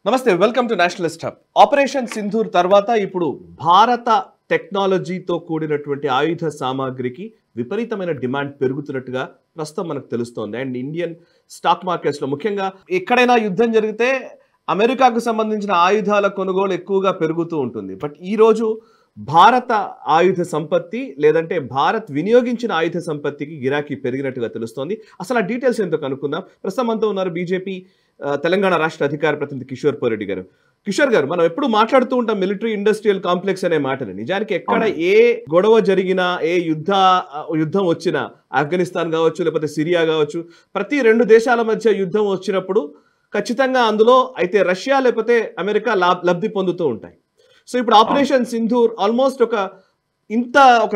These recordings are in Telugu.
నమస్తే, welcome to Nationalist hub. Operation Sindoor తర్వాత ఇప్పుడు భారత టెక్నాలజీతో కూడినటువంటి ఆయుధ సామాగ్రికి విపరీతమైన డిమాండ్ పెరుగుతున్నట్టుగా ప్రస్తుతం మనకు తెలుస్తోంది. అండ్ ఇండియన్ స్టాక్ మార్కెట్స్లో ముఖ్యంగా ఎక్కడైనా యుద్ధం జరిగితే అమెరికాకు సంబంధించిన ఆయుధాల కొనుగోలు ఎక్కువగా పెరుగుతూ ఉంటుంది. బట్ ఈరోజు భారత ఆయుధ సంపత్తి లేదంటే భారత్ వినియోగించిన ఆయుధ సంపత్తికి గిరాకీ పెరిగినట్టుగా తెలుస్తోంది. అసలు ఆ డీటెయిల్స్ ఎంతో కనుక్కుందాం. ప్రస్తుతం అంతా ఉన్నారు బీజేపీ తెలంగాణ రాష్ట్ర అధికార ప్రతినిధి కిషోర్ పోరెడ్డి గారు. కిషోర్ గారు, మనం ఎప్పుడు మాట్లాడుతూ ఉంటాం మిలిటరీ ఇండస్ట్రియల్ కాంప్లెక్స్ అనే మాటని. నిజానికి ఎక్కడ ఏ గొడవ జరిగినా, ఏ యుద్ధం వచ్చినా, ఆఫ్ఘనిస్తాన్ కావచ్చు లేకపోతే సిరియా కావచ్చు, ప్రతి రెండు దేశాల మధ్య యుద్ధం వచ్చినప్పుడు ఖచ్చితంగా అందులో అయితే రష్యా లేకపోతే అమెరికా లబ్ధి పొందుతూ ఉంటాయి. సో ఇప్పుడు ఆపరేషన్ సింధూర్ ఆల్మోస్ట్ ఒక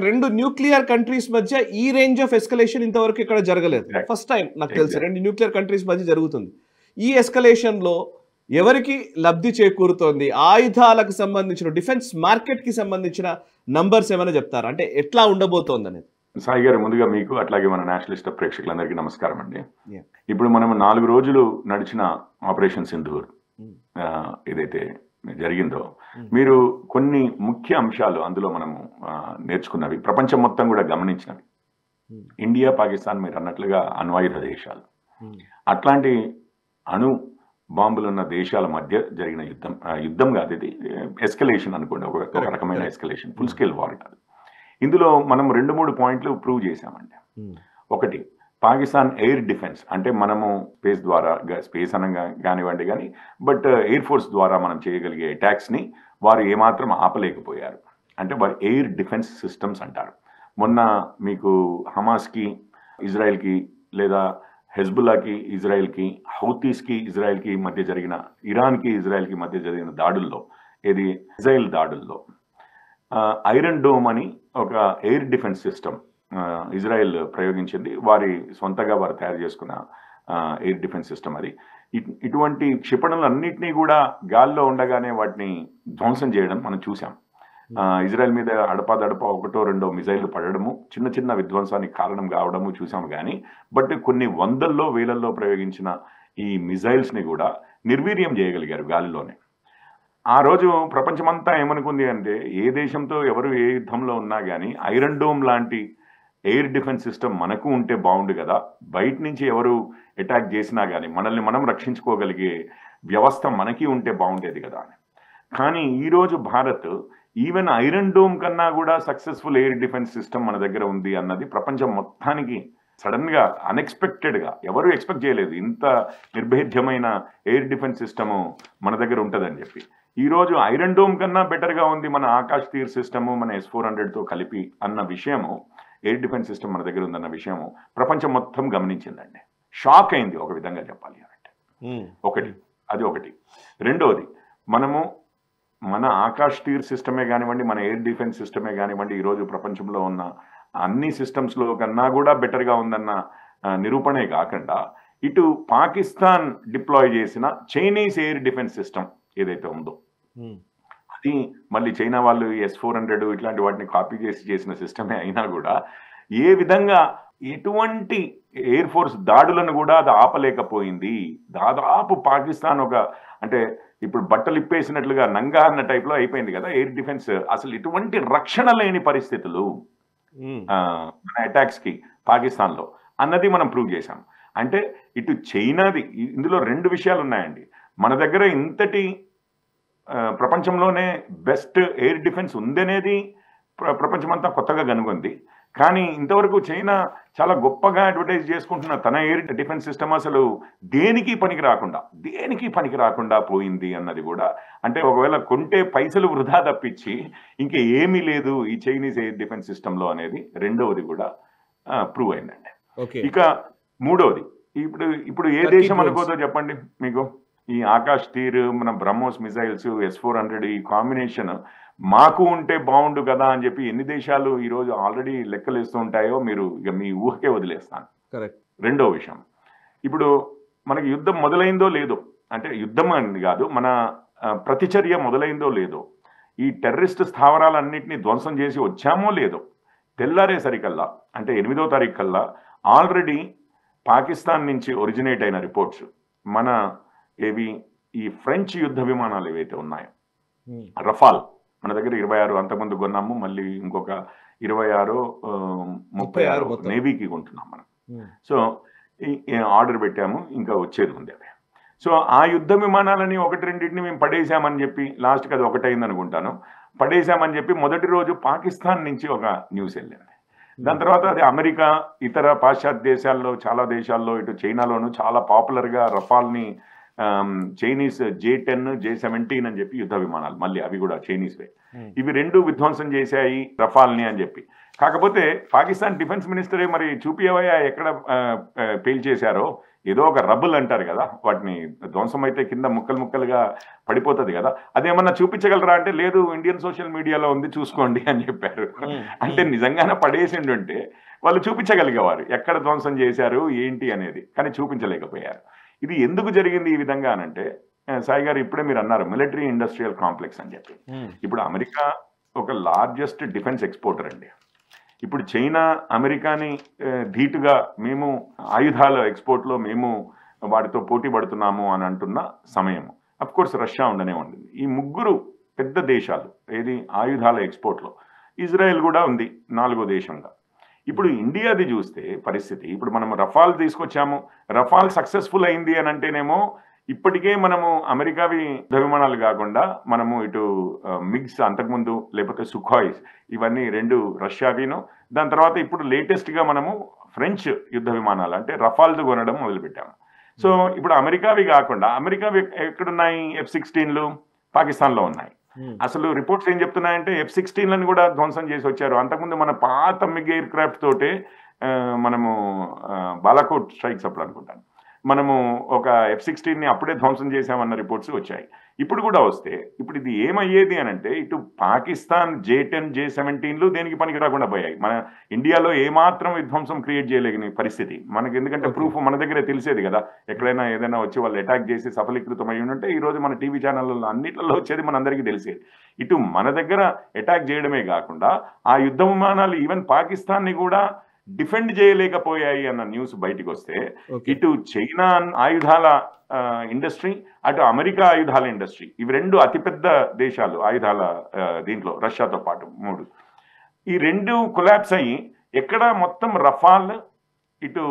రెండు న్యూక్లియర్ కంట్రీస్ మధ్య ఈ రేంజ్ ఆఫ్ ఎస్కలేషన్ ఇంతవరకు ఇక్కడ జరగలేదు. ఫస్ట్ టైం నాకు తెలిసి రెండు న్యూక్లియర్ కంట్రీస్ మధ్య జరుగుతుంది. ఈ ఎస్కలేషన్ లో ఎవరికి లబ్ధి చేకూరుతోంది? ఆయుధాలకు సంబంధించిన డిఫెన్స్ మార్కెట్ కి సంబంధించిన నంబర్స్ ఏమైనా చెప్తారా? అంటే ఎట్లా ఉండబోతోంది అనేది. సాయి గారు, ముందుగా మీకు అట్లాగే మన నేషనలిస్ట్ ప్రేక్షకులందరికీ నమస్కారం అండి. ఇప్పుడు మనం 4 రోజులు నడిచిన ఆపరేషన్ సింధూర్ ఏదైతే జరిగిందో, మీరు కొన్ని ముఖ్య అంశాలు అందులో మనము నేర్చుకున్నవి, ప్రపంచం మొత్తం కూడా గమనించినవి. ఇండియా, పాకిస్తాన్ మీరు అన్నట్లుగా అణ్వాయుధ దేశాలు. అట్లాంటి అణు బాంబులు ఉన్న దేశాల మధ్య జరిగిన యుద్ధం కాదు ఇది, ఎస్కలేషన్ అనుకోండి, ఒక రకమైన ఎస్కలేషన్, ఫుల్ స్కేల్ వార్ కాదు. ఇందులో మనం 2-3 పాయింట్లు ప్రూవ్ చేశామండి. ఒకటి, పాకిస్తాన్ ఎయిర్ డిఫెన్స్, అంటే మనము స్పేస్ అనగా కానివ్వండి కానీ, బట్ ఎయిర్ ఫోర్స్ ద్వారా మనం చేయగలిగే అటాక్స్ని వారు ఏమాత్రం ఆపలేకపోయారు. అంటే వారు ఎయిర్ డిఫెన్స్ సిస్టమ్స్ అంటారు. మొన్న మీకు హమాస్కి ఇజ్రాయెల్కి, లేదా హెజ్బుల్లాకి ఇజ్రాయెల్కి, హౌతీస్కి ఇజ్రాయెల్కి మధ్య జరిగిన, ఇరాన్కి ఇజ్రాయెల్కి మధ్య జరిగిన దాడుల్లో, ఇజ్రాయెల్ దాడుల్లో ఐరన్ డోమ్ అని ఒక ఎయిర్ డిఫెన్స్ సిస్టమ్ ఇజ్రాయెల్ ప్రయోగించింది. సొంతగా వారు తయారు చేసుకున్న ఎయిర్ డిఫెన్స్ సిస్టమ్ అది. ఇటువంటి క్షిపణులన్నింటినీ కూడా గాల్లో ఉండగానే వాటిని ధ్వంసం చేయడం మనం చూసాం. ఇజ్రాయెల్ మీద అడపాదడపా 1-2 మిజైళ్లు పడడము, చిన్న చిన్న విధ్వంసానికి కారణం కావడము చూసాము. కానీ బట్ కొన్ని వందల్లో వేలల్లో ప్రయోగించిన ఈ మిజైల్స్ని కూడా నిర్వీర్యం చేయగలిగారు గాలిలోనే. ఆ రోజు ప్రపంచమంతా ఏమనుకుంది అంటే, ఏ దేశంతో ఎవరు ఏ యుద్ధంలో ఉన్నా కానీ ఐరన్ డోమ్ లాంటి ఎయిర్ డిఫెన్స్ సిస్టమ్ మనకు ఉంటే బాగుండు కదా, బయట నుంచి ఎవరు అటాక్ చేసినా కానీ మనల్ని మనం రక్షించుకోగలిగే వ్యవస్థ మనకి ఉంటే బాగుండేది కదా అని. కానీ ఈరోజు భారత్ ఈవెన్ ఐరన్ డోమ్ కన్నా కూడా సక్సెస్ఫుల్ ఎయిర్ డిఫెన్స్ సిస్టమ్ మన దగ్గర ఉంది అన్నది ప్రపంచం మొత్తానికి సడన్గా, అన్ఎక్స్పెక్టెడ్గా, ఎవరు ఎక్స్పెక్ట్ చేయలేదు ఇంత నిర్భేద్యమైన ఎయిర్ డిఫెన్స్ సిస్టము మన దగ్గర ఉంటుందని చెప్పి. ఈరోజు ఐరన్ డోమ్ కన్నా బెటర్గా ఉంది మన ఆకాశ్ తీర్ సిస్టము, మన S-400తో కలిపి అన్న విషయము, ఎయిర్ డిఫెన్స్ సిస్టమ్ మన దగ్గర ఉందన్న విషయము ప్రపంచం మొత్తం గమనించిందండి. షాక్ అయింది ఒక విధంగా చెప్పాలి అంటే. అది ఒకటి. రెండవది, మన ఆకాశ్ తీర్ సిస్టమే కానివ్వండి, మన ఎయిర్ డిఫెన్స్ సిస్టమే కానివ్వండి, ఈరోజు ప్రపంచంలో ఉన్న అన్ని సిస్టమ్స్లో కన్నా కూడా బెటర్గా ఉందన్న నిరూపణే కాకుండా, ఇటు పాకిస్తాన్ డిప్లాయ్ చేసిన చైనీస్ ఎయిర్ డిఫెన్స్ సిస్టమ్ ఏదైతే ఉందో, అది మళ్ళీ చైనా వాళ్ళు S-400 ఇట్లాంటి వాటిని కాపీ చేసిన సిస్టమే అయినా కూడా ఏ విధంగా ఎటువంటి ఎయిర్ ఫోర్స్ దాడులను కూడా అది ఆపలేకపోయింది. దాదాపు పాకిస్తాన్ అంటే ఇప్పుడు బట్టలు ఇప్పేసినట్లుగా నంగా అన్న టైప్లో అయిపోయింది కదా ఎయిర్ డిఫెన్స్. అసలు ఇటువంటి రక్షణ లేని పరిస్థితులు మన అటాక్స్కి పాకిస్తాన్లో అన్నది మనం ప్రూవ్ చేశాం. అంటే ఇటు చైనాది, ఇందులో 2 విషయాలు ఉన్నాయండి. మన దగ్గర ఇంతటి ప్రపంచంలోనే బెస్ట్ ఎయిర్ డిఫెన్స్ ఉందనేది ప్రపంచమంతా కొత్తగా కనుగొంది. కానీ ఇంతవరకు చైనా చాలా గొప్పగా అడ్వర్టైజ్ చేసుకుంటున్న తన ఎయిర్ డిఫెన్స్ సిస్టమ్ అసలు దేనికి పనికి రాకుండా పోయింది అన్నది కూడా, అంటే ఒకవేళ కొంటే పైసలు వృధా తప్పించి ఇంకా ఏమీ లేదు ఈ చైనీస్ ఎయిర్ డిఫెన్స్ సిస్టంలో అనేది రెండవది కూడా ప్రూవ్ అయిందండి. ఇక మూడవది, ఇప్పుడు ఏ దేశం అనుకోదో చెప్పండి మీకు, ఈ ఆకాశ్ తీర్, మన బ్రహ్మోస్ మిజైల్స్, S-400 ఈ కాంబినేషన్ మాకు ఉంటే బాగుండు కదా అని చెప్పి ఎన్ని దేశాలు ఈరోజు ఆల్రెడీ లెక్కలు వేస్తూ ఉంటాయో మీరు ఇక మీ ఊహకే వదిలేస్తాను. రెండో విషయం, ఇప్పుడు మనకి యుద్ధం మొదలైందో లేదో, అంటే యుద్ధం అని కాదు, మన ప్రతిచర్య మొదలైందో లేదో, ఈ టెర్రరిస్ట్ స్థావరాలన్నింటినీ ధ్వంసం చేసి వచ్చామో లేదో, తెల్లారేసరికల్లా అంటే 8వ తారీఖు కల్లా ఆల్రెడీ పాకిస్తాన్ నుంచి ఒరిజినేట్ అయిన రిపోర్ట్స్ మన ఈ ఫ్రెంచ్ యుద్ధ విమానాలు ఏవైతే ఉన్నాయో రఫాల్ మన దగ్గర 26 అంతకుముందు కొన్నాము, మళ్ళీ ఇంకొక 26 36 నేవీకి కొంటున్నాం మనం. సో ఆర్డర్ పెట్టాము, ఇంకా వచ్చేది ఉంది అవి. సో ఆ యుద్ధ విమానాలని ఒకటి రెండింటిని మేము పడేసామని చెప్పి, లాస్ట్కి అది ఒకటైంది అనుకుంటాను, పడేసామని చెప్పి మొదటి రోజు పాకిస్తాన్ నుంచి ఒక న్యూస్ వెళ్ళింది. దాని తర్వాత అది అమెరికా, ఇతర పాశ్చాత్య దేశాల్లో, చాలా దేశాల్లో, ఇటు చైనాలోను చాలా పాపులర్గా రఫాల్ని చైనీస్ J-10, J-17 అని చెప్పి యుద్ధ విమానాలు, మళ్ళీ అవి కూడా చైనీస్వే, ఇవి రెండు విధ్వంసం చేశాయి రఫాల్ని అని చెప్పి. కాకపోతే పాకిస్తాన్ డిఫెన్స్ మినిస్టరే మరి చూపియవయ్యా ఎక్కడ పేల్చేశారో, ఏదో ఒక రబ్బుల్ అంటారు కదా, వాటిని ధ్వంసం అయితే కింద ముక్కలు ముక్కలుగా పడిపోతుంది కదా, అదేమన్నా చూపించగలరా అంటే లేదు, ఇండియన్ సోషల్ మీడియాలో ఉంది చూసుకోండి అని చెప్పారు. అంటే నిజంగానే పడేసిండుంటే వాళ్ళు చూపించగలిగేవారు ఎక్కడ ధ్వంసం చేశారు ఏంటి అనేది, కానీ చూపించలేకపోయారు. ఇది ఎందుకు జరిగింది ఈ విధంగా అనంటే, సాయి గారు ఇప్పుడే మీరు అన్నారు మిలిటరీ ఇండస్ట్రియల్ కాంప్లెక్స్ అని చెప్పి. ఇప్పుడు అమెరికా ఒక లార్జెస్ట్ డిఫెన్స్ ఎక్స్పోర్టర్ అండి. ఇప్పుడు చైనా అమెరికాని ధీటుగా మేము ఆయుధాల ఎక్స్పోర్ట్లో మేము వాటితో పోటీ పడుతున్నాము అని అంటున్న సమయం, అఫ్ కోర్స్ రష్యా ఉండనే ఉండింది. ఈ ముగ్గురు పెద్ద దేశాలు ఏది ఆయుధాల ఎక్స్పోర్ట్లో, ఇజ్రాయెల్ కూడా ఉంది 4వ దేశంగా. ఇప్పుడు ఇండియాది చూస్తే పరిస్థితి, ఇప్పుడు మనం రఫాల్ తీసుకొచ్చాము, రఫాల్ సక్సెస్ఫుల్ అయింది అని అంటేనేమో ఇప్పటికే మనము అమెరికావి యుద్ధ విమానాలు కాకుండా మనము ఇటు మిగ్స్ అంతకుముందు, లేకపోతే సుఖాయిస్, ఇవన్నీ 2 రష్యావిను, దాని తర్వాత ఇప్పుడు లేటెస్ట్గా మనము ఫ్రెంచ్ యుద్ధ విమానాలు అంటే రఫాల్తో కొనడం మొదలుపెట్టాము. సో ఇప్పుడు అమెరికావి కాకుండా, అమెరికావి ఎక్కడున్నాయి, F-16లు పాకిస్తాన్లో ఉన్నాయి. అసలు రిపోర్ట్స్ ఏం చెప్తున్నాయంటే F-16లను కూడా ధ్వంసం చేసి వచ్చారు. అంతకుముందు మన పాత మిగ్ ఎయిర్ క్రాఫ్ట్ తోటే మనము బాలాకోట్ స్ట్రైక్స్ అప్పుడు అనుకుంటాను, మనము ఒక F-16ని అప్పుడే ధ్వంసం చేశామన్న రిపోర్ట్స్ వచ్చాయి. ఇప్పుడు కూడా వస్తే ఇప్పుడు ఇది ఏమయ్యేది అని అంటే, ఇటు పాకిస్తాన్ J-10, J-17లు దేనికి పనికి రాకుండా పోయాయి. మన ఇండియాలో ఏమాత్రం విధ్వంసం క్రియేట్ చేయలేని పరిస్థితి మనకి, ఎందుకంటే ప్రూఫ్ మన దగ్గరే తెలిసేది కదా, ఎక్కడైనా ఏదైనా వచ్చి వాళ్ళు అటాక్ చేసి సఫలీకృతం అయి ఉంటే ఈ రోజు మన టీవీ ఛానళ్ళలో అన్నిట్లలో వచ్చేది మనందరికీ తెలిసేది. ఇటు మన దగ్గర అటాక్ చేయడమే కాకుండా ఆ యుద్ధ విమానాలు ఈవెన్ పాకిస్తాన్ని కూడా డిఫెండ్ చేయలేకపోయాయి అన్న న్యూస్ బయటికి వస్తే, ఇటు చైనా ఆయుధాల ఇండస్ట్రీ, అటు అమెరికా ఆయుధాల ఇండస్ట్రీ, ఇవి 2 అతిపెద్ద దేశాలు ఆయుధాల దీంట్లో, రష్యాతో పాటు 3, ఈ 2 కొలాప్స్ అయ్యి ఎక్కడ మొత్తం రఫాల్, ఇటు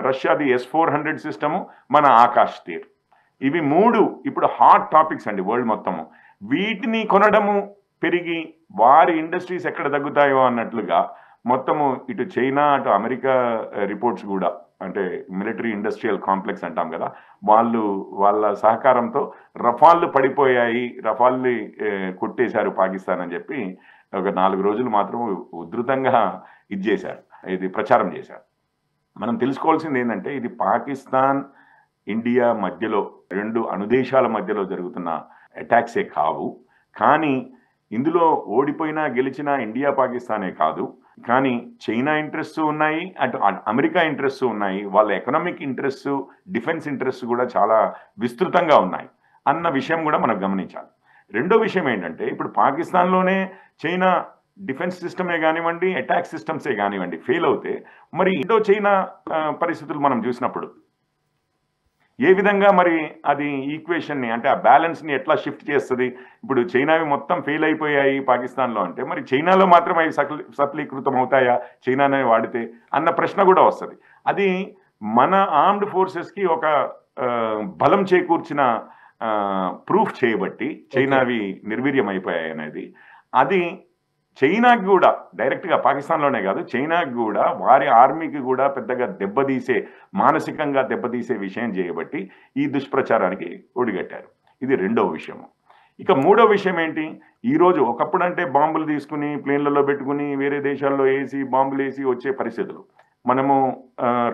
రష్యాది S-400 సిస్టము, మన ఆకాష్ తీర్, ఇవి 3 ఇప్పుడు హాట్ టాపిక్స్ అండి వరల్డ్ మొత్తము. వీటిని కొనడము పెరిగి వారి ఇండస్ట్రీస్ ఎక్కడ తగ్గుతాయో అన్నట్లుగా మొత్తము ఇటు చైనా, అటు అమెరికా రిపోర్ట్స్ కూడా, అంటే మిలిటరీ ఇండస్ట్రియల్ కాంప్లెక్స్ అంటాం కదా, వాళ్ళ సహకారంతో రఫాల్లు పడిపోయాయి, రఫాల్ని కొట్టేశారు పాకిస్తాన్ అని చెప్పి ఒక 4 రోజులు మాత్రం ఉధృతంగా ఇది ప్రచారం చేశారు. మనం తెలుసుకోవాల్సింది ఏంటంటే, ఇది పాకిస్తాన్ ఇండియా మధ్యలో 2 అణుదేశాల మధ్యలో జరుగుతున్న అటాక్సే కావు, కానీ ఇందులో ఓడిపోయినా గెలిచినా ఇండియా పాకిస్తానే కాదు, కానీ చైనా ఇంట్రెస్ట్ ఉన్నాయి, అటు అమెరికా ఇంట్రెస్ట్ ఉన్నాయి, వాళ్ళ ఎకనామిక్ ఇంట్రెస్ట్, డిఫెన్స్ ఇంట్రెస్ట్ కూడా చాలా విస్తృతంగా ఉన్నాయి అన్న విషయం కూడా మనం గమనించాలి. రెండో విషయం ఏంటంటే, ఇప్పుడు పాకిస్తాన్లోనే చైనా డిఫెన్స్ సిస్టమే కానివ్వండి, అటాక్ సిస్టమ్సే కానివ్వండి ఫెయిల్ అవుతే, మరి ఇండో చైనా పరిస్థితులు మనం చూసినప్పుడు ఏ విధంగా మరి అది ఈక్వేషన్ని, అంటే ఆ బ్యాలెన్స్ని ఎట్లా షిఫ్ట్ చేస్తుంది? ఇప్పుడు చైనావి మొత్తం ఫెయిల్ అయిపోయాయి పాకిస్తాన్లో అంటే, మరి చైనాలో మాత్రం అవి సఫలీకృతం అవుతాయా చైనానే వాడితే అన్న ప్రశ్న కూడా వస్తుంది. అది మన ఆర్మ్డ్ ఫోర్సెస్కి ఒక బలం చేకూర్చిన ప్రూఫ్ చేయబట్టి చైనావి నిర్వీర్యం అయిపోయాయి అనేది, అది చైనాకి కూడా డైరెక్ట్గా పాకిస్తాన్లోనే కాదు, చైనాకి కూడా వారి ఆర్మీకి కూడా పెద్దగా మానసికంగా దెబ్బతీసే విషయం చేయబట్టి ఈ దుష్ప్రచారానికి ఒడిగట్టారు. ఇది రెండవ విషయము. ఇక మూడో విషయం ఏంటి, ఈరోజు ఒకప్పుడు అంటే బాంబులు తీసుకుని ప్లేన్లలో పెట్టుకుని వేరే దేశాల్లో వేసి బాంబులు వేసి వచ్చే పరిస్థితులు మనము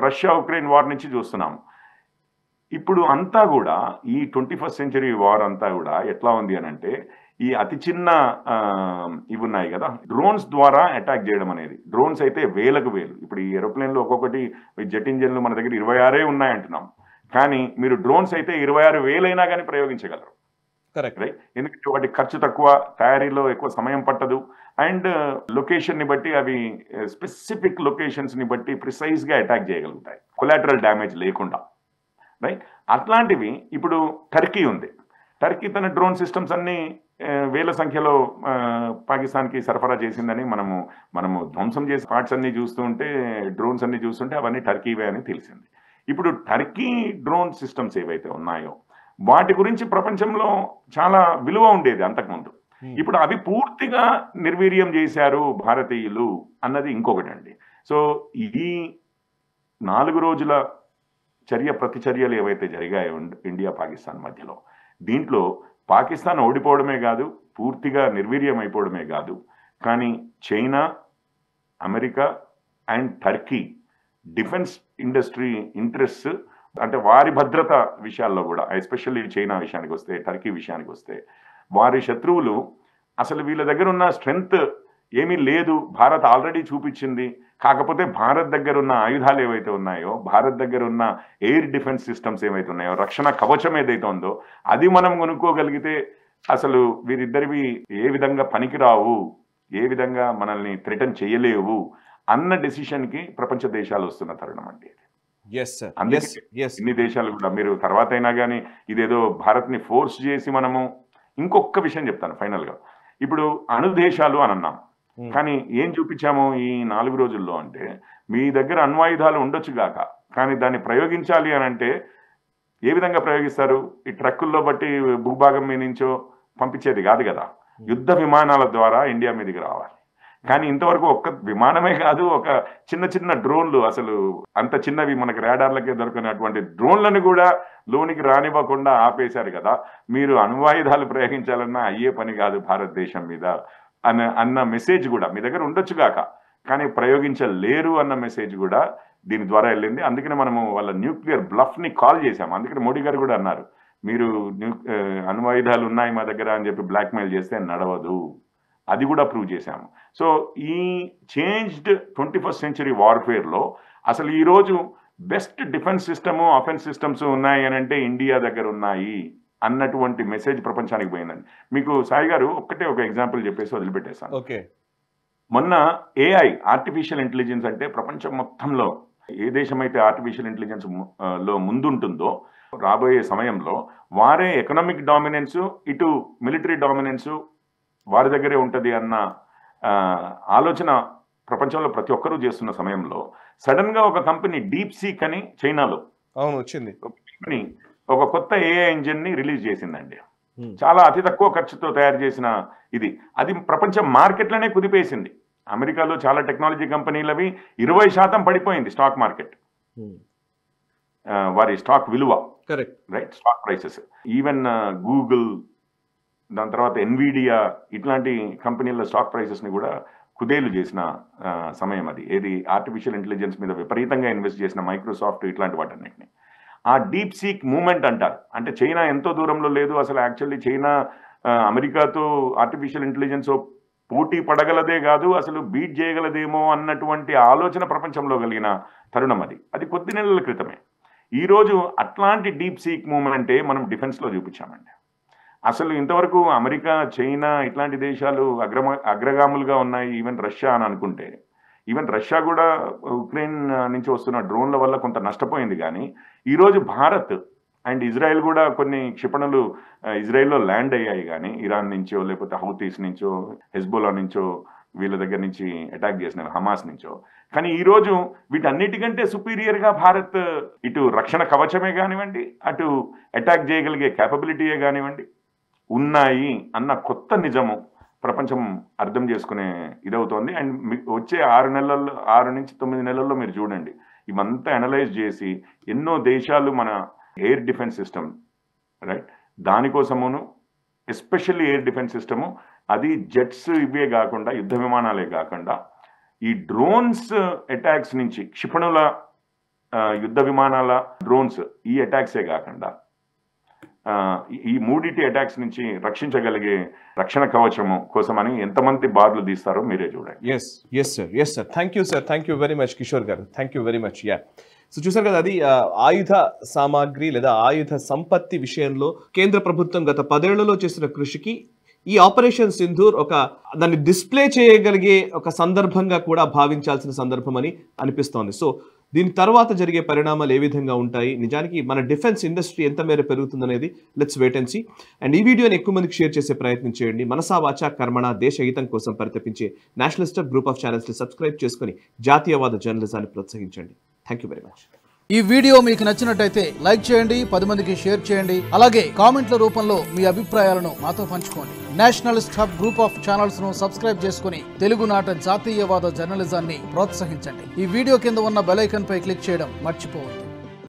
రష్యా ఉక్రెయిన్ వార్ నుంచి చూస్తున్నాము. ఇప్పుడు అంతా కూడా ఈ 21st సెంచరీ వార్ అంతా కూడా ఎట్లా ఉంది అని అంటే, ఈ అతి చిన్న ఇవి ఉన్నాయి కదా, డ్రోన్స్ ద్వారా అటాక్ చేయడం అనేది. డ్రోన్స్ అయితే వేలకు వేలు, ఇప్పుడు ఈ ఏరోప్లేన్లో ఒక్కొక్కటి జెట్ ఇంజన్లు మన దగ్గర 26 ఉన్నాయంటున్నాం, కానీ మీరు డ్రోన్స్ అయితే 26,000 అయినా కానీ ప్రయోగించగలరు. కరెక్ట్ రైట్, ఎందుకంటే వాటి ఖర్చు తక్కువ, తయారీలో ఎక్కువ సమయం పట్టదు, అండ్ లొకేషన్ని బట్టి అవి స్పెసిఫిక్ లొకేషన్స్ని బట్టి ప్రిసైజ్గా అటాక్ చేయగలుగుతాయి కొలాటరల్ డ్యామేజ్ లేకుండా. రైట్, అట్లాంటివి ఇప్పుడు టర్కీ ఉంది. టర్కీ తన డ్రోన్ సిస్టమ్స్ అన్ని వేల సంఖ్యలో పాకిస్తాన్కి సరఫరా చేసిందని మనము ధ్వంసం చేసే పార్ట్స్ అన్ని చూస్తుంటే, డ్రోన్స్ అన్ని చూస్తుంటే అవన్నీ టర్కీవే అని తెలిసింది. ఇప్పుడు టర్కీ డ్రోన్ సిస్టమ్స్ ఏవైతే ఉన్నాయో వాటి గురించి ప్రపంచంలో చాలా విలువ ఉండేది అంతకుముందు. ఇప్పుడు అవి పూర్తిగా నిర్వీర్యం చేశారు భారతీయులు అన్నది ఇంకొకటి అండి. సో ఈ 4 రోజుల ప్రతిచర్యలు ఏవైతే జరిగాయో ఇండియా పాకిస్తాన్ మధ్యలో, దీంట్లో పాకిస్తాన్ ఓడిపోవడమే కాదు, పూర్తిగా నిర్వీర్యం అయిపోవడమే కాదు, కానీ China, America and Turkey defence industry interest, అంటే వారి భద్రత విషయాల్లో కూడా, ఎస్పెషల్లీ చైనా విషయానికి వస్తే, టర్కీ విషయానికి వస్తే, వారి శత్రువులు అసలు వీళ్ళ దగ్గర ఉన్న స్ట్రెంగ్త్ ఏమీ లేదు, భారత్ ఆల్రెడీ చూపించింది. కాకపోతే భారత్ దగ్గర ఉన్న ఆయుధాలు ఏవైతే ఉన్నాయో, భారత్ దగ్గర ఉన్న ఎయిర్ డిఫెన్స్ సిస్టమ్స్ ఏవైతే ఉన్నాయో, రక్షణ కవచం ఏదైతే ఉందో అది మనం కొనుక్కోగలిగితే అసలు వీరిద్దరివి ఏ విధంగా పనికిరావు, ఏ విధంగా మనల్ని థ్రెటన్ చేయలేవు అన్న డెసిషన్కి ప్రపంచ దేశాలు వస్తున్న తరుణం అండి. ఇన్ని దేశాలు కూడా, మీరు తర్వాత అయినా కానీ ఇదేదో భారత్ని ఫోర్స్ చేసి మనము, ఇంకొక విషయం చెప్తాను ఫైనల్గా, ఇప్పుడు అణు దేశాలు అని అన్నాం, కానీ ఏం చూపించాము ఈ 4 రోజుల్లో అంటే, మీ దగ్గర అణ్వాయుధాలు ఉండొచ్చు గాక, కానీ దాన్ని ప్రయోగించాలి అని అంటే ఏ విధంగా ప్రయోగిస్తారు? ఈ ట్రక్కుల్లో బట్టి భూభాగం మీద నుంచో పంపించేది కాదు కదా, యుద్ధ విమానాల ద్వారా ఇండియా మీదకి రావాలి. కానీ ఇంతవరకు ఒక్క విమానమే కాదు, ఒక చిన్న డ్రోన్లు, అసలు అంత చిన్నవి మనకు రాడార్లకే దొరికినటువంటి డ్రోన్లను కూడా లోనికి రానివ్వకుండా ఆపేశారు కదా. మీరు అణ్వాయుధాలు ప్రయోగించాలన్నా అయ్యే పని కాదు భారతదేశం మీద అన్న మెసేజ్ కూడా మీ దగ్గర ఉండొచ్చు గాక, కానీ ప్రయోగించలేరు అన్న మెసేజ్ కూడా దీని ద్వారా వెళ్ళింది. అందుకనే మనము వాళ్ళ న్యూక్లియర్ బ్లఫ్ని కాల్ చేశాము. అందుకని మోడీ గారు కూడా అన్నారు, మీరు అణ్వాయుధాలు ఉన్నాయి మా దగ్గర అని చెప్పి బ్లాక్మెయిల్ చేస్తే నడవదు, అది కూడా ప్రూవ్ చేశాము. సో ఈ చేంజ్డ్ 21st century వార్ఫేర్లో అసలు ఈరోజు best defence system, offence systems ఉన్నాయి అని అంటే ఇండియా దగ్గర ఉన్నాయి అన్నటువంటి మెసేజ్ ప్రపంచానికి పోయిందండి. మీకు సాయి గారు ఒక ఎగ్జాంపుల్ చెప్పేసి వదిలిపెట్టేస్తాను. ఓకే, మొన్న AI, ఆర్టిఫిషియల్ ఇంటెలిజెన్స్ అంటే ప్రపంచం మొత్తంలో ఏ దేశం అయితే ఆర్టిఫిషియల్ ఇంటెలిజెన్స్ లో ముందుంటుందో రాబోయే సమయంలో వారే ఎకనామిక్ డామినెన్స్, ఇటు మిలిటరీ డామినెన్స్ వారి దగ్గరే ఉంటుంది అన్న ఆలోచన ప్రపంచంలో ప్రతి ఒక్కరూ చేస్తున్న సమయంలో సడన్ గా ఒక కంపెనీ DeepSeek అని చైనాలో వచ్చింది, ఒక కొత్త AI ఇంజిన్ ని రిలీజ్ చేసిందండి. చాలా అతి తక్కువ ఖర్చుతో తయారు చేసిన అది ప్రపంచ మార్కెట్లోనే కుదిపేసింది. అమెరికాలో చాలా టెక్నాలజీ కంపెనీలవి 20% పడిపోయింది స్టాక్ మార్కెట్, వారి స్టాక్ విలువ, right, stock prices. Even Google, దాని తర్వాత ఎన్విడియా, ఇట్లాంటి కంపెనీల స్టాక్ ప్రైసెస్ని కూడా కుదేలు చేసిన సమయం అది. ఏది ఆర్టిఫిషియల్ ఇంటెలిజెన్స్ మీద విపరీతంగా ఇన్వెస్ట్ చేసిన మైక్రోసాఫ్ట్, ఇట్లాంటి వాటన్నిటిని. ఆ DeepSeek మూమెంట్ అంటారు, అంటే చైనా ఎంతో దూరంలో లేదు, అసలు యాక్చువల్లీ చైనా అమెరికాతో ఆర్టిఫిషియల్ ఇంటెలిజెన్స్ పోటీ పడగలదే కాదు, అసలు బీట్ చేయగలదేమో అన్నటువంటి ఆలోచన ప్రపంచంలో కలిగిన తరుణం అది కొద్ది నెలల క్రితమే. ఈరోజు అట్లాంటి DeepSeek మూమెంటే మనం డిఫెన్స్లో చూపించామండి. అసలు ఇంతవరకు అమెరికా, చైనా ఇట్లాంటి దేశాలు అగ్రగాములుగా ఉన్నాయి, ఈవెన్ రష్యా అని అనుకుంటే, ఈవెన్ రష్యా కూడా ఉక్రెయిన్ నుంచి వస్తున్న డ్రోన్ల వల్ల కొంత నష్టపోయింది. కానీ ఈరోజు భారత్ అండ్ ఇజ్రాయెల్ కూడా కొన్ని క్షిపణులు ఇజ్రాయెల్లో ల్యాండ్ అయ్యాయి, కానీ ఇరాన్ నుంచో లేకపోతే హౌతీస్ నుంచో, హెజ్బోలా నుంచో, వీళ్ళ దగ్గర నుంచి అటాక్ చేసిన హమాస్ నుంచో. కానీ ఈరోజు వీటన్నిటికంటే సుపీరియర్గా భారత్ ఇటు రక్షణ కవచమే కానివ్వండి, అటు అటాక్ చేయగలిగే క్యాపబిలిటీయే కానివ్వండి ఉన్నాయి అన్న కొత్త నిజము ప్రపంచం అర్థం చేసుకునే ఇదవుతోంది. అండ్ వచ్చే 6 నుంచి 9 నెలల్లో మీరు చూడండి, ఇవంతా అనలైజ్ చేసి ఎన్నో దేశాలు మన ఎయిర్ డిఫెన్స్ సిస్టమ్, రైట్, దానికోసమును ఎస్పెషల్లీ ఎయిర్ డిఫెన్స్ సిస్టము, అది జెట్స్ ఇవే కాకుండా, యుద్ధ విమానాలే కాకుండా ఈ డ్రోన్స్ అటాక్స్ నుంచి, క్షిపణుల యుద్ధ విమానాల డ్రోన్స్ ఈ అటాక్సే కాకుండా ఈ మూడిటి అటాక్స్ నుంచి రక్షించగలిగే రక్షణ కవచము కోసమని ఎంతమంది బార్లు తీస్తారో మీరే చూడండి. Yes sir, thank you very much Kishore గారు, thank you very much. So చూసారు కదా, అది ఆయుధ సామాగ్రి లేదా ఆయుధ సంపత్తి విషయంలో కేంద్ర ప్రభుత్వం గత 10 ఏళ్లలో చేసిన కృషికి ఈ ఆపరేషన్ సింధూర్ దాన్ని డిస్ప్లే చేయగలిగే ఒక సందర్భంగా కూడా భావించాల్సిన సందర్భం అని అనిపిస్తోంది. సో దీని తర్వాత జరిగే పరిణామాలు ఏ విధంగా ఉంటాయి, నిజానికి మన డిఫెన్స్ ఇండస్ట్రీ ఎంత మేర పెరుగుతుందనేది let's wait and see. And ఈ వీడియోని ఎక్కువ మందికి షేర్ చేసే ప్రయత్నం చేయండి. మనసా వాచా కర్మణ దేశ హితం కోసం పరితపించే నేషనలిస్ట్ గ్రూప్ ఆఫ్ ఛానల్స్ ని సబ్స్క్రైబ్ చేసుకుని జాతీయవాద జర్నలిజాన్ని ప్రోత్సహించండి. Thank you very much. ఈ వీడియో మీకు నచ్చినట్టయితే లైక్ చేయండి, 10 మందికి షేర్ చేయండి. అలాగే కామెంట్ల రూపంలో మీ అభిప్రాయాలను మాతో పంచుకోండి. Nationalist hub group of channels ను సబ్స్క్రైబ్ చేసుకుని తెలుగునాట జాతీయవాద జర్నలిజాన్ని ప్రోత్సహించండి. ఈ వీడియో కింద ఉన్న బెల్ ఐకాన్ పై క్లిక్ చేయడం మర్చిపోవద్దు.